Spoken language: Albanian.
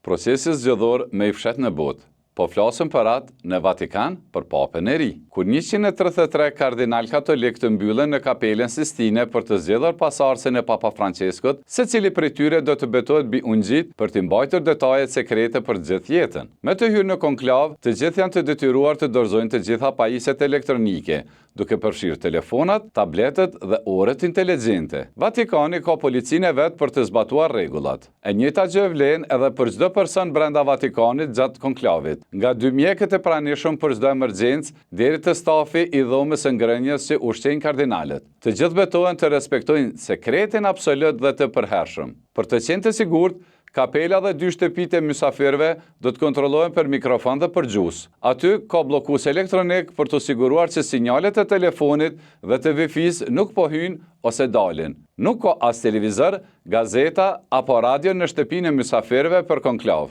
Procesi zgjedhor me I fshet në botë. Po flasëm për atë në Vatikan për Papën e Ri. Kur 133 kardinal katolik të mbyllen në kapelen Sistine për të zgjedhur pasardhësin e Papa Franceskut, secili prej tyre do të betohet mbi ungjit për të mbajtur detajet sekrete për gjithë jetën. Me të hyrë në konklav, të gjithë janë të detyruar të dorëzojnë të gjitha pajisjet elektronike, duke përfshirë telefonat, tabletet dhe orët inteligjente. Vatikani ka policinë e vet për të zbatuar rregullat. E njëjta gjë vlen edhe për çdo person brenda Vatikanit gjatë konklavit, nga 2 mjekët e pranishëm për çdo emergjencë deri te stafi I dhomës së ngrënjes që ushqejnë kardinalet. Të gjithë betohen të respektojnë sekretin absolut dhe të përhershëm. Për të qenë të sigurt, kapela dhe 2 shtëpitë e mysafirëve do të kontrollohen për mikrofon dhe për gjus. Aty ka bllokues elektronik për të siguruar që sinjalet e telefonit dhe të Wi-Fis nuk po hyjnë ose dalin. Nuk ka as televizor, gazeta apo radio në shtëpinë e mysafirëve për konklav.